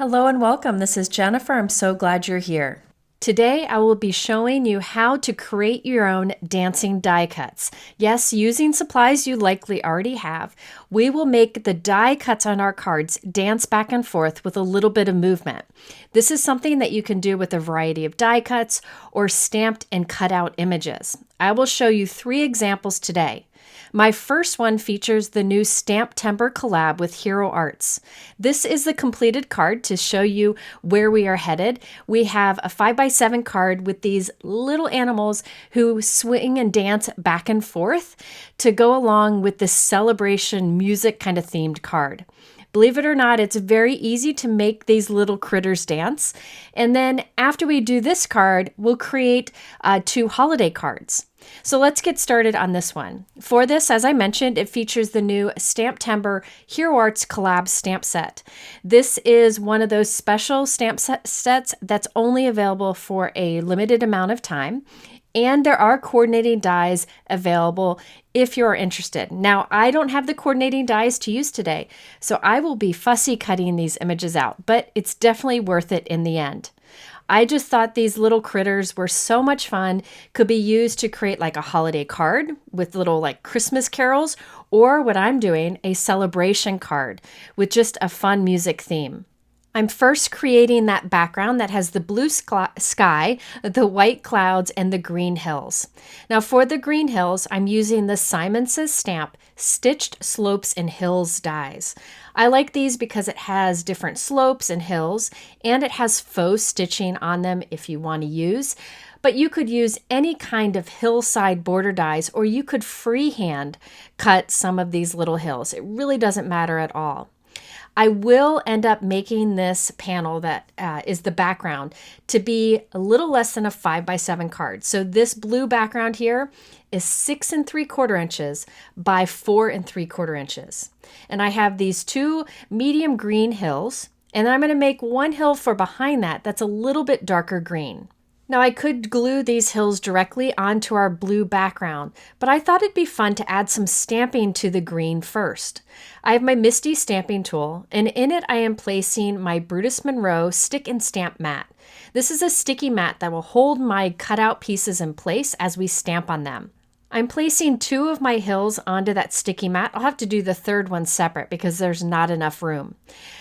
Hello and welcome. This is Jennifer. I'm so glad you're here. Today I will be showing you how to create your own dancing die cuts. Yes, using supplies you likely already have, we will make the die cuts on our cards dance back and forth with a little bit of movement. This is something that you can do with a variety of die cuts or stamped and cut out images. I will show you 3 examples today. My first one features the new STAMPtember collab with Hero Arts. This is the completed card to show you where we are headed. We have a 5x7 card with these little animals who swing and dance back and forth to go along with this celebration music kind of themed card. Believe it or not, it's very easy to make these little critters dance. And then after we do this card, we'll create 2 holiday cards. So let's get started on this one. For this, as I mentioned, it features the new STAMPtember Hero Arts collab stamp set. This is one of those special stamp sets that's only available for a limited amount of time. And there are coordinating dies available if you're interested. Now, I don't have the coordinating dies to use today, so I will be fussy cutting these images out, but it's definitely worth it in the end. I just thought these little critters were so much fun, could be used to create like a holiday card with little like Christmas carols, or what I'm doing, a celebration card with just a fun music theme. I'm first creating that background that has the blue sky, the white clouds, and the green hills. Now for the green hills, I'm using the Simon Says Stamp Stitched Slopes and Hills dies. I like these because it has different slopes and hills, and it has faux stitching on them if you want to use. But you could use any kind of hillside border dies, or you could freehand cut some of these little hills. It really doesn't matter at all. I will end up making this panel that is the background to be a little less than a 5x7 card. So this blue background here is 6 3/4 inches by 4 3/4 inches. And I have these 2 medium green hills, and I'm going to make one hill for behind that's a little bit darker green. Now I could glue these hills directly onto our blue background, but I thought it'd be fun to add some stamping to the green first. I have my MISTI stamping tool, and in it I am placing my Brutus Monroe stick and stamp mat. This is a sticky mat that will hold my cutout pieces in place as we stamp on them. I'm placing 2 of my hills onto that sticky mat. I'll have to do the 3rd one separate because there's not enough room.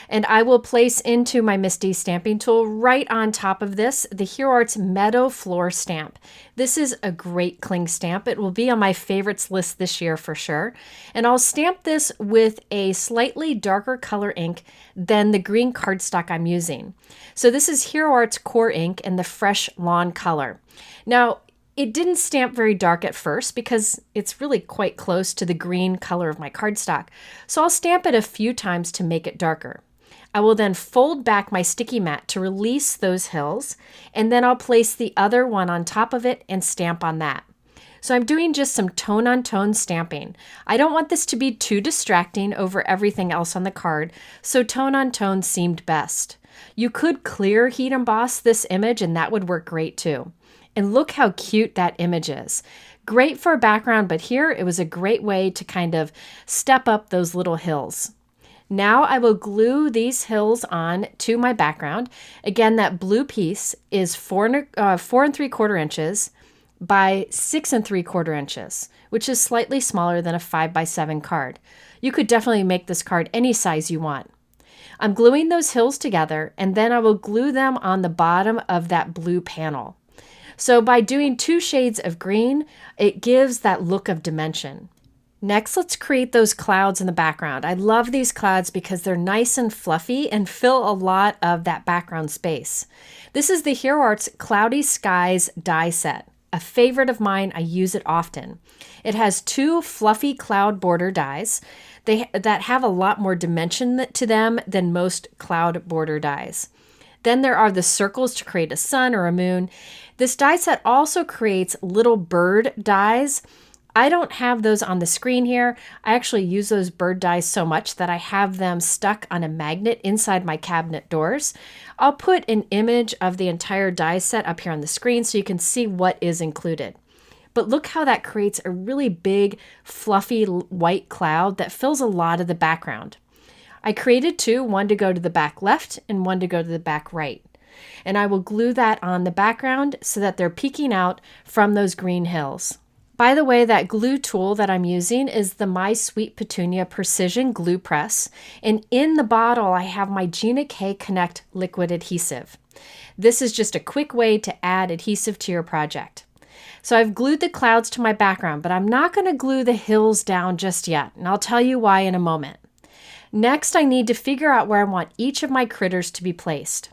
And I will place into my MISTI stamping tool right on top of this, the Hero Arts Meadow Floor Stamp. This is a great cling stamp. It will be on my favorites list this year for sure. And I'll stamp this with a slightly darker color ink than the green cardstock I'm using. So this is Hero Arts Core Ink in the Fresh Lawn color. Now, it didn't stamp very dark at first because it's really quite close to the green color of my cardstock. So I'll stamp it a few times to make it darker. I will then fold back my sticky mat to release those hills, and then I'll place the other one on top of it and stamp on that. So I'm doing just some tone-on-tone stamping. I don't want this to be too distracting over everything else on the card, so tone-on-tone seemed best. You could clear heat emboss this image and that would work great too. And look how cute that image is. Great for a background, but here it was a great way to kind of step up those little hills. Now I will glue these hills on to my background. Again, that blue piece is 4 3/4 inches by 6 3/4 inches, which is slightly smaller than a 5x7 card. You could definitely make this card any size you want. I'm gluing those hills together, and then I will glue them on the bottom of that blue panel. So by doing 2 shades of green, it gives that look of dimension. Next, let's create those clouds in the background. I love these clouds because they're nice and fluffy and fill a lot of that background space. This is the Hero Arts Cloudy Skies die set. A favorite of mine, I use it often. It has 2 fluffy cloud border dies that have a lot more dimension to them than most cloud border dies. Then there are the circles to create a sun or a moon. This die set also creates little bird dies. I don't have those on the screen here. I actually use those bird dies so much that I have them stuck on a magnet inside my cabinet doors. I'll put an image of the entire die set up here on the screen so you can see what is included. But look how that creates a really big, fluffy white cloud that fills a lot of the background. I created two, one to go to the back left and one to go to the back right. And I will glue that on the background so that they're peeking out from those green hills. By the way, that glue tool that I'm using is the My Sweet Petunia Precision Glue Press. And in the bottle, I have my Gina K Connect liquid adhesive. This is just a quick way to add adhesive to your project. So I've glued the clouds to my background, but I'm not going to glue the hills down just yet, and I'll tell you why in a moment. Next, I need to figure out where I want each of my critters to be placed.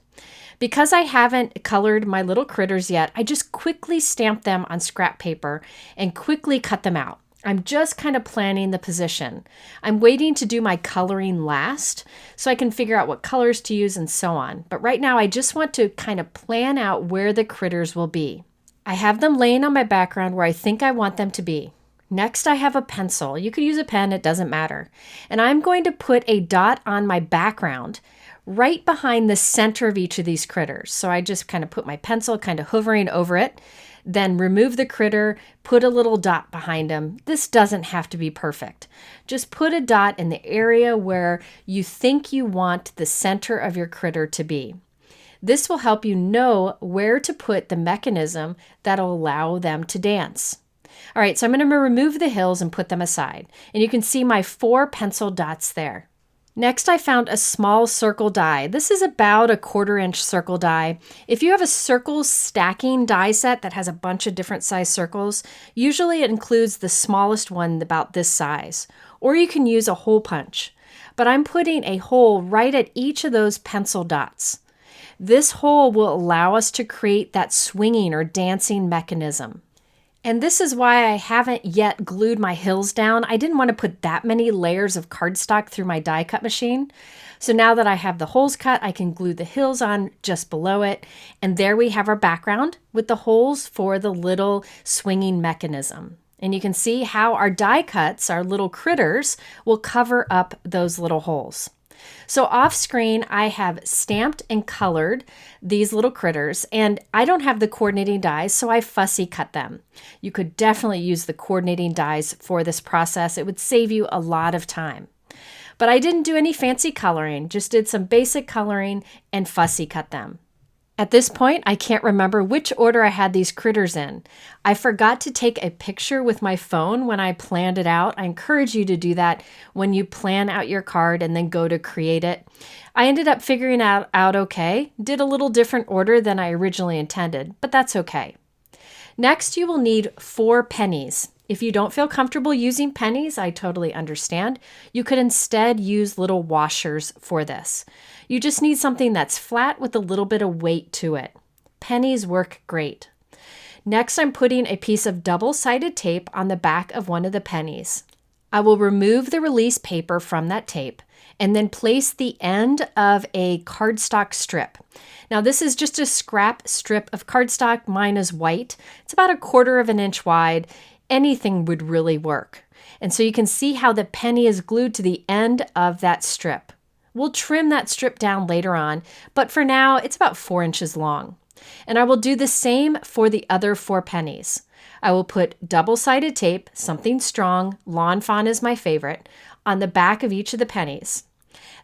Because I haven't colored my little critters yet, I just quickly stamp them on scrap paper and quickly cut them out. I'm just kind of planning the position. I'm waiting to do my coloring last so I can figure out what colors to use and so on. But right now I just want to kind of plan out where the critters will be. I have them laying on my background where I think I want them to be. Next, I have a pencil. You could use a pen, it doesn't matter. And I'm going to put a dot on my background right behind the center of each of these critters. So I just kind of put my pencil kind of hovering over it, then remove the critter, put a little dot behind them. This doesn't have to be perfect. Just put a dot in the area where you think you want the center of your critter to be. This will help you know where to put the mechanism that'll allow them to dance. All right, so I'm going to remove the hills and put them aside. And you can see my 4 pencil dots there. Next, I found a small circle die. This is about a 1/4 inch circle die. If you have a circle stacking die set that has a bunch of different size circles, usually it includes the smallest one about this size. Or you can use a hole punch. But I'm putting a hole right at each of those pencil dots. This hole will allow us to create that swinging or dancing mechanism. And this is why I haven't yet glued my hills down. I didn't want to put that many layers of cardstock through my die cut machine. So now that I have the holes cut, I can glue the hills on just below it. And there we have our background with the holes for the little swinging mechanism. And you can see how our die cuts, our little critters, will cover up those little holes. So off screen, I have stamped and colored these little critters, and I don't have the coordinating dies, so I fussy cut them. You could definitely use the coordinating dies for this process. It would save you a lot of time. But I didn't do any fancy coloring, just did some basic coloring and fussy cut them. At this point, I can't remember which order I had these critters in. I forgot to take a picture with my phone when I planned it out. I encourage you to do that when you plan out your card and then go to create it. I ended up figuring out okay. Did a little different order than I originally intended, but that's okay. Next, you will need 4 pennies. If you don't feel comfortable using pennies, I totally understand. You could instead use little washers for this. You just need something that's flat with a little bit of weight to it. Pennies work great. Next, I'm putting a piece of double-sided tape on the back of one of the pennies. I will remove the release paper from that tape and then place the end of a cardstock strip. Now this is just a scrap strip of cardstock. Mine is white. It's about 1/4 inch wide. Anything would really work. And so you can see how the penny is glued to the end of that strip. We'll trim that strip down later on, but for now it's about 4 inches long. And I will do the same for the other 4 pennies. I will put double-sided tape, something strong, Lawn Fawn is my favorite, on the back of each of the pennies.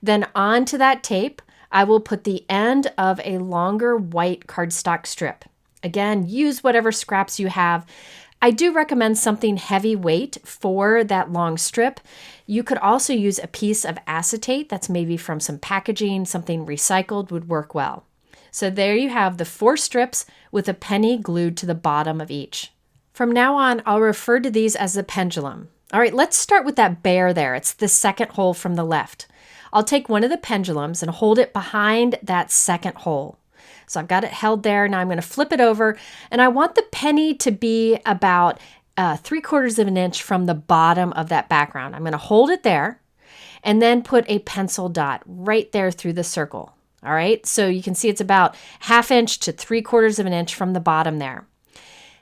Then onto that tape, I will put the end of a longer white cardstock strip. Again, use whatever scraps you have. I do recommend something heavyweight for that long strip. You could also use a piece of acetate that's maybe from some packaging, something recycled would work well. So there you have the 4 strips with a penny glued to the bottom of each. From now on, I'll refer to these as the pendulum. All right, let's start with that bear there. It's the second hole from the left. I'll take one of the pendulums and hold it behind that second hole. So I've got it held there. Now I'm going to flip it over, and I want the penny to be about 3/4 inch from the bottom of that background. I'm going to hold it there and then put a pencil dot right there through the circle. All right, so you can see it's about 1/2 inch to 3/4 inch from the bottom there.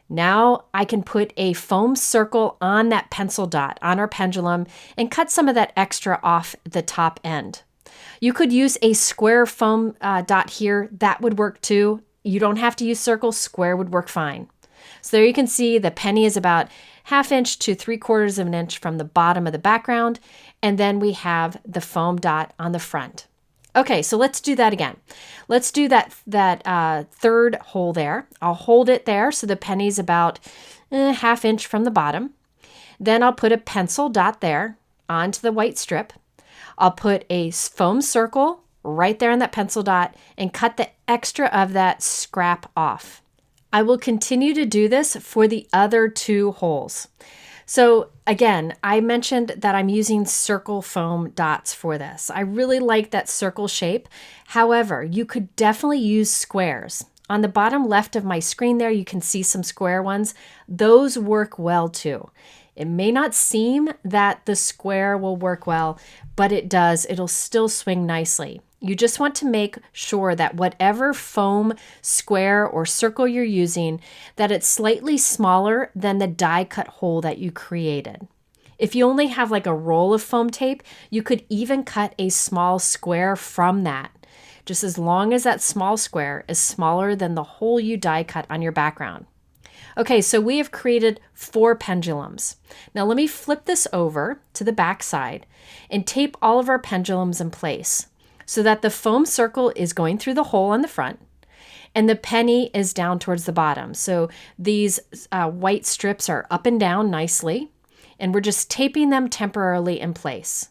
Now I can put a foam circle on that pencil dot on our pendulum and cut some of that extra off the top end. You could use a square foam dot here. That would work too. You don't have to use circles. Square would work fine. So there you can see the penny is about 1/2 inch to 3/4 inch from the bottom of the background. and then we have the foam dot on the front. Okay, so let's do that again. Let's do that third hole there. I'll hold it there so the penny's about ½ inch from the bottom. Then I'll put a pencil dot there onto the white strip. I'll put a foam circle right there on that pencil dot and cut the extra of that scrap off. I will continue to do this for the other 2 holes. So again, I mentioned that I'm using circle foam dots for this. I really like that circle shape. However, you could definitely use squares. On the bottom left of my screen there, you can see some square ones. Those work well too. It may not seem that the square will work well, but it does. It'll still swing nicely. You just want to make sure that whatever foam square or circle you're using, that it's slightly smaller than the die cut hole that you created. If you only have like a roll of foam tape, you could even cut a small square from that, just as long as that small square is smaller than the hole you die cut on your background. Okay, so we have created 4 pendulums. Now let me flip this over to the back side and tape all of our pendulums in place so that the foam circle is going through the hole on the front and the penny is down towards the bottom. So these white strips are up and down nicely, and we're just taping them temporarily in place.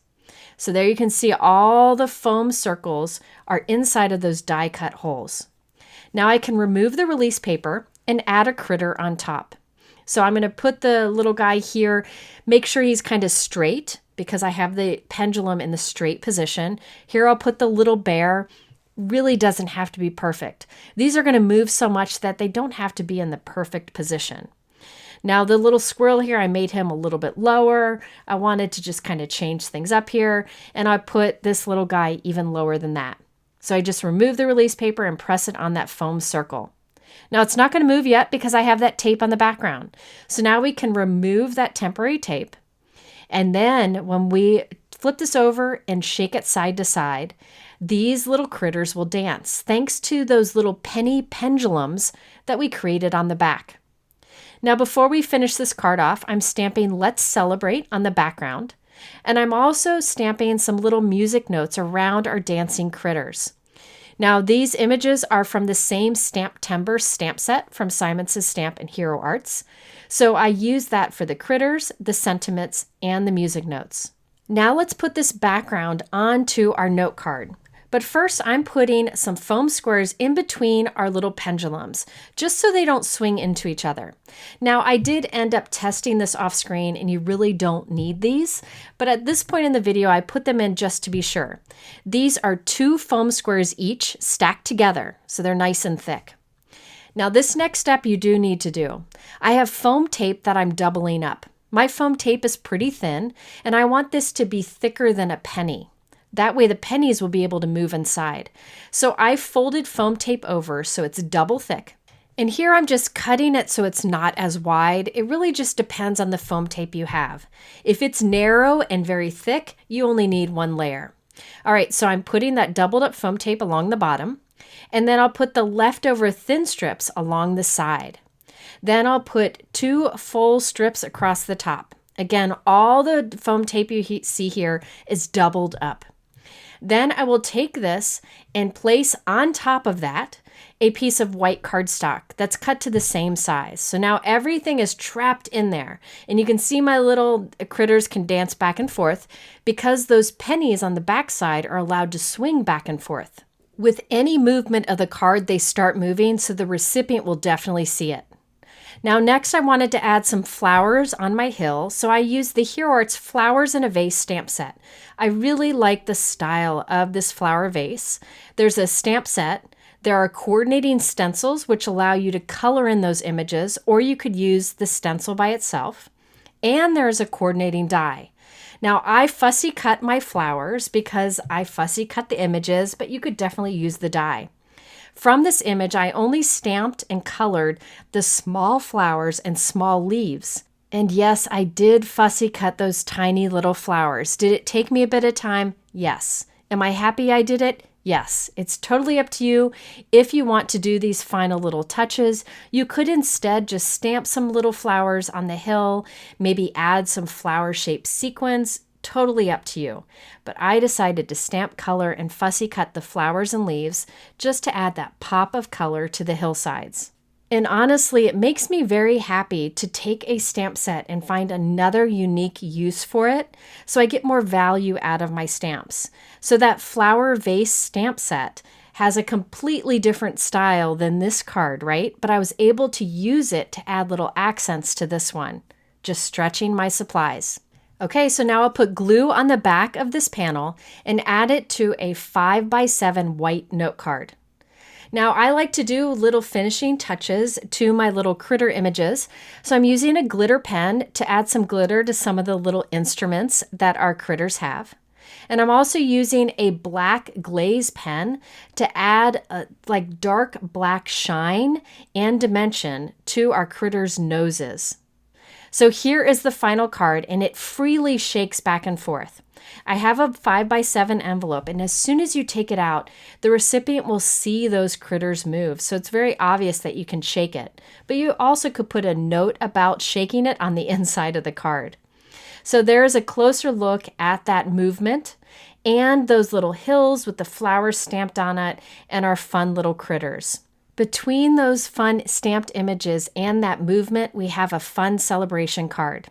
So there you can see all the foam circles are inside of those die cut holes. Now I can remove the release paper and add a critter on top. So I'm going to put the little guy here, make sure he's kind of straight because I have the pendulum in the straight position. Here I'll put the little bear. Really doesn't have to be perfect. These are going to move so much that they don't have to be in the perfect position. Now the little squirrel here, I made him a little bit lower. I wanted to just kind of change things up here, and I put this little guy even lower than that. So I just remove the release paper and press it on that foam circle. Now it's not going to move yet because I have that tape on the background. So now we can remove that temporary tape. And then when we flip this over and shake it side to side, these little critters will dance thanks to those little penny pendulums that we created on the back. Now before we finish this card off, I'm stamping Let's Celebrate on the background. And I'm also stamping some little music notes around our dancing critters. Now these images are from the same STAMPtember stamp set from Simon's Stamp and Hero Arts. So I use that for the critters, the sentiments, and the music notes. Now let's put this background onto our note card. But first I'm putting some foam squares in between our little pendulums, just so they don't swing into each other. Now I did end up testing this off screen and you really don't need these, but at this point in the video I put them in just to be sure. These are 2 foam squares each stacked together, so they're nice and thick. Now this next step you do need to do. I have foam tape that I'm doubling up. My foam tape is pretty thin and I want this to be thicker than a penny. That way the pennies will be able to move inside. So I folded foam tape over so it's double thick. And here I'm just cutting it so it's not as wide. It really just depends on the foam tape you have. If it's narrow and very thick, you only need 1 layer. All right, so I'm putting that doubled up foam tape along the bottom, and then I'll put the leftover thin strips along the side. Then I'll put 2 full strips across the top. Again, all the foam tape you see here is doubled up. Then I will take this and place on top of that a piece of white cardstock that's cut to the same size. So now everything is trapped in there. And you can see my little critters can dance back and forth because those pennies on the back side are allowed to swing back and forth. With any movement of the card, they start moving, so the recipient will definitely see it. Now next I wanted to add some flowers on my hill, so I used the Hero Arts Flowers in a Vase stamp set. I really like the style of this flower vase. There's a stamp set. There are coordinating stencils which allow you to color in those images, or you could use the stencil by itself. And there's a coordinating die. Now I fussy cut my flowers because I fussy cut the images, but you could definitely use the die. From this image, I only stamped and colored the small flowers and small leaves. And yes, I did fussy cut those tiny little flowers. Did it take me a bit of time? Yes. Am I happy I did it? Yes. It's totally up to you. If you want to do these final little touches, you could instead just stamp some little flowers on the hill, maybe add some flower-shaped sequins. Totally up to you. But I decided to stamp color and fussy cut the flowers and leaves just to add that pop of color to the hillsides. And honestly, it makes me very happy to take a stamp set and find another unique use for it, so I get more value out of my stamps. So that flower vase stamp set has a completely different style than this card, right? But I was able to use it to add little accents to this one, just stretching my supplies. Okay, so now I'll put glue on the back of this panel and add it to a 5x7 white note card. Now I like to do little finishing touches to my little critter images, so I'm using a glitter pen to add some glitter to some of the little instruments that our critters have. And I'm also using a black glaze pen to add a dark black shine and dimension to our critters' noses. So here is the final card, and it freely shakes back and forth. I have a 5x7 envelope, and as soon as you take it out, the recipient will see those critters move. So it's very obvious that you can shake it. But you also could put a note about shaking it on the inside of the card. So there's a closer look at that movement and those little hills with the flowers stamped on it and our fun little critters. Between those fun stamped images and that movement, we have a fun celebration card.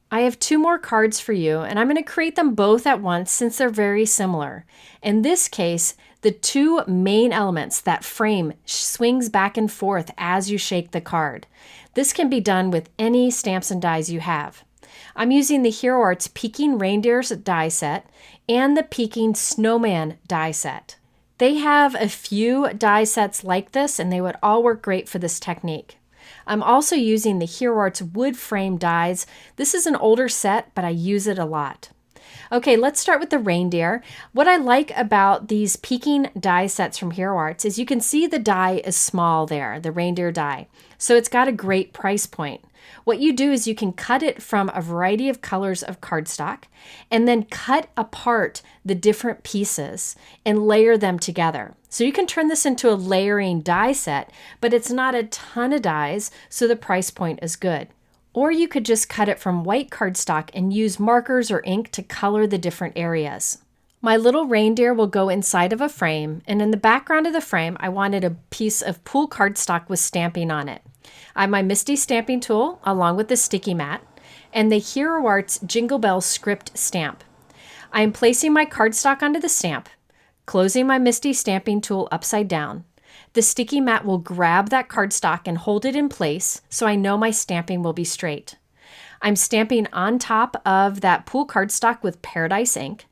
I have 2 more cards for you, and I'm going to create them both at once since they're very similar. In this case, the 2 main elements, that frame swings back and forth as you shake the card. This can be done with any stamps and dies you have. I'm using the Hero Arts Peeking Reindeers die set and the Peeking Snowman die set. They have a few die sets like this, and they would all work great for this technique. I'm also using the Hero Arts wood frame dies. This is an older set, but I use it a lot. Okay, let's start with the reindeer. What I like about these peeking die sets from Hero Arts is you can see the die is small there, the reindeer die. So it's got a great price point. What you do is you can cut it from a variety of colors of cardstock and then cut apart the different pieces and layer them together. So you can turn this into a layering die set, but it's not a ton of dies, so the price point is good. Or you could just cut it from white cardstock and use markers or ink to color the different areas. My little reindeer will go inside of a frame, and in the background of the frame, I wanted a piece of pool cardstock with stamping on it. I have my MISTI stamping tool along with the sticky mat and the Hero Arts Jingle Bell script stamp. I am placing my cardstock onto the stamp, closing my MISTI stamping tool upside down. The sticky mat will grab that cardstock and hold it in place so I know my stamping will be straight. I'm stamping on top of that pool cardstock with Paradise ink,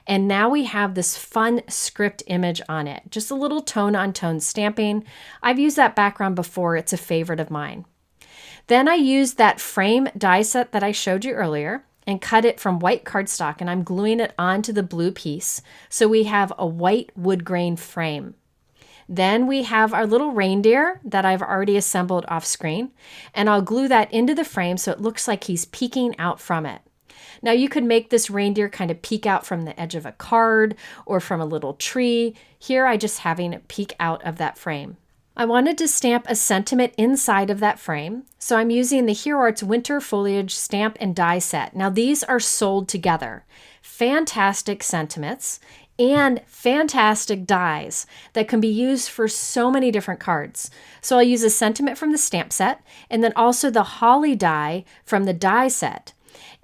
and now we have this fun script image on it. Just a little tone-on-tone stamping. I've used that background before. It's a favorite of mine. Then I used that frame die set that I showed you earlier and cut it from white cardstock, and I'm gluing it onto the blue piece so we have a white wood grain frame. Then we have our little reindeer that I've already assembled off screen, and I'll glue that into the frame so it looks like he's peeking out from it. Now you could make this reindeer kind of peek out from the edge of a card or from a little tree. Here I just having it peek out of that frame. I wanted to stamp a sentiment inside of that frame, so I'm using the Hero Arts Winter Foliage stamp and die set. Now these are sold together. Fantastic sentiments and fantastic dies that can be used for so many different cards. So I'll use a sentiment from the stamp set and then also the holly die from the die set.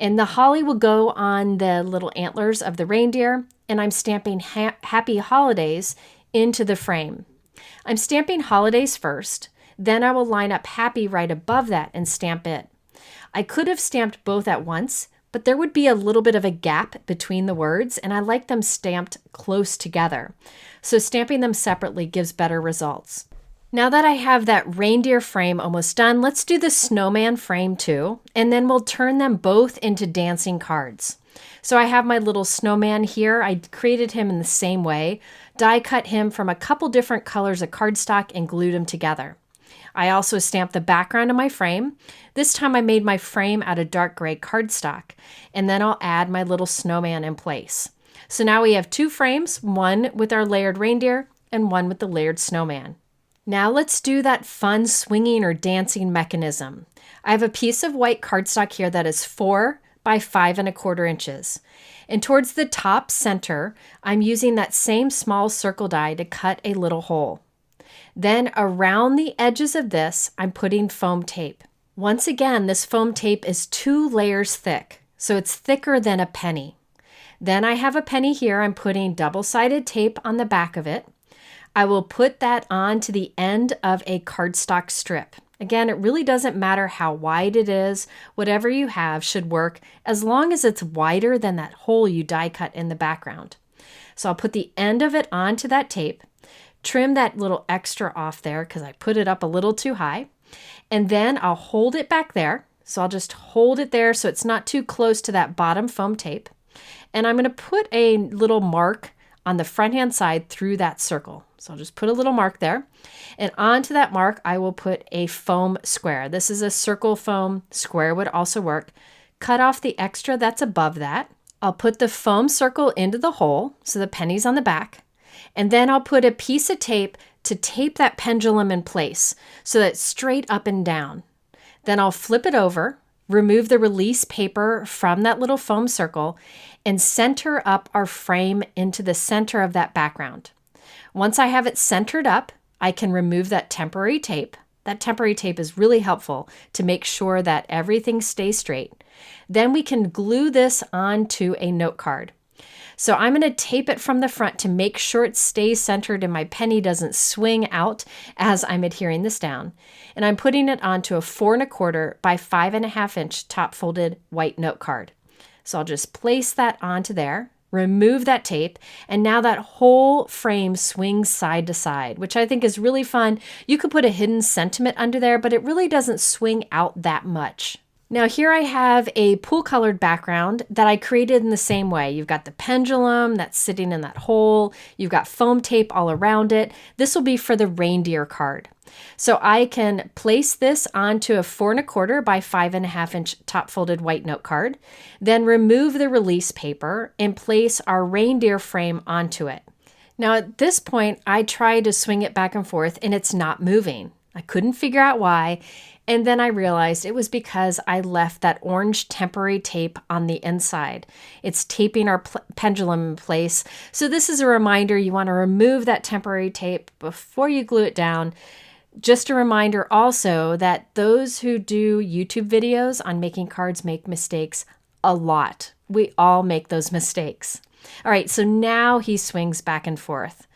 And the holly will go on the little antlers of the reindeer, and I'm stamping Happy Holidays into the frame. I'm stamping Holidays first, then I will line up Happy right above that and stamp it. I could have stamped both at once, but there would be a little bit of a gap between the words, and I like them stamped close together. So stamping them separately gives better results. Now that I have that reindeer frame almost done, let's do the snowman frame too, and then we'll turn them both into dancing cards. So I have my little snowman here. I created him in the same way, die cut him from a couple different colors of cardstock and glued them together. I also stamped the background of my frame. This time I made my frame out of dark gray cardstock, and then I'll add my little snowman in place. So now we have 2 frames, one with our layered reindeer and one with the layered snowman. Now let's do that fun swinging or dancing mechanism. I have a piece of white cardstock here that is 4 by 5¼ inches. And towards the top center, I'm using that same small circle die to cut a little hole. Then around the edges of this, I'm putting foam tape. Once again, this foam tape is 2 layers thick, so it's thicker than a penny. Then I have a penny here. I'm putting double-sided tape on the back of it. I will put that on to the end of a cardstock strip. Again, it really doesn't matter how wide it is. Whatever you have should work as long as it's wider than that hole you die cut in the background. So I'll put the end of it onto that tape, trim that little extra off there because I put it up a little too high, and then I'll hold it back there. So I'll just hold it there so it's not too close to that bottom foam tape. And I'm going to put a little mark on the front-hand side through that circle. So I'll just put a little mark there. And onto that mark, I will put a foam square. This is a circle foam. Square would also work. Cut off the extra that's above that. I'll put the foam circle into the hole, so the penny's on the back. And then I'll put a piece of tape to tape that pendulum in place so that it's straight up and down. Then I'll flip it over, remove the release paper from that little foam circle, and center up our frame into the center of that background. Once I have it centered up, I can remove that temporary tape. That temporary tape is really helpful to make sure that everything stays straight. Then we can glue this onto a note card. So I'm going to tape it from the front to make sure it stays centered and my penny doesn't swing out as I'm adhering this down. And I'm putting it onto a 4¼ by 5½ inch top folded white note card. So I'll just place that onto there, remove that tape, and now that whole frame swings side to side, which I think is really fun. You could put a hidden sentiment under there, but it really doesn't swing out that much. Now here I have a pool colored background that I created in the same way. You've got the pendulum that's sitting in that hole. You've got foam tape all around it. This will be for the reindeer card. So I can place this onto a 4¼ by 5½ inch top folded white note card, then remove the release paper and place our reindeer frame onto it. Now at this point, I tried to swing it back and forth and it's not moving. I couldn't figure out why. And then I realized it was because I left that orange temporary tape on the inside. It's taping our pendulum in place. So this is a reminder, you want to remove that temporary tape before you glue it down. Just a reminder also that those who do YouTube videos on making cards make mistakes a lot. We all make those mistakes. All right, so now he swings back and forth.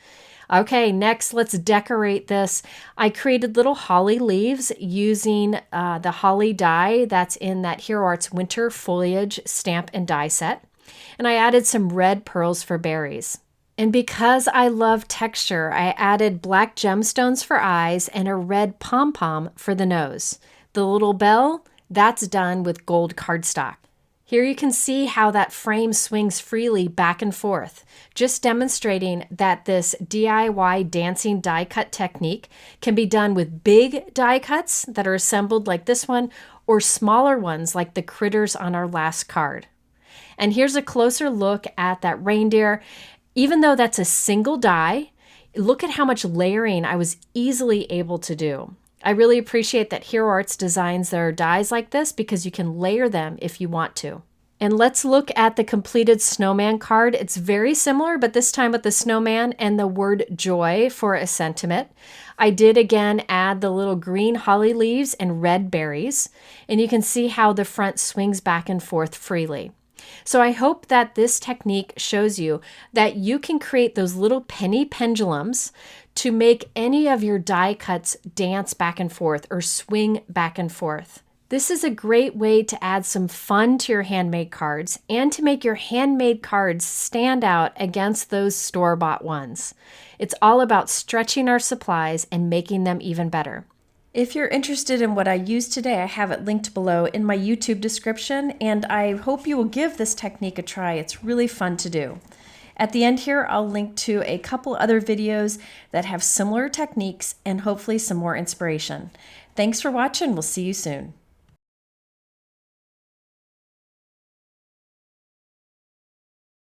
Okay, next let's decorate this. I created little holly leaves using the holly die that's in that Hero Arts Winter Foliage stamp and die set. And I added some red pearls for berries. And because I love texture, I added black gemstones for eyes and a red pom-pom for the nose. The little bell, that's done with gold cardstock. Here you can see how that frame swings freely back and forth, just demonstrating that this DIY dancing die cut technique can be done with big die cuts that are assembled like this one, or smaller ones like the critters on our last card. And here's a closer look at that reindeer. Even though that's a single die, look at how much layering I was easily able to do. I really appreciate that Hero Arts designs their dies like this because you can layer them if you want to. And let's look at the completed snowman card. It's very similar, but this time with the snowman and the word joy for a sentiment. I did again add the little green holly leaves and red berries, and you can see how the front swings back and forth freely. So I hope that this technique shows you that you can create those little penny pendulums to make any of your die cuts dance back and forth or swing back and forth. This is a great way to add some fun to your handmade cards and to make your handmade cards stand out against those store-bought ones. It's all about stretching our supplies and making them even better. If you're interested in what I used today, I have it linked below in my YouTube description, and I hope you will give this technique a try. It's really fun to do. At the end here, I'll link to a couple other videos that have similar techniques and hopefully some more inspiration. Thanks for watching. We'll see you soon.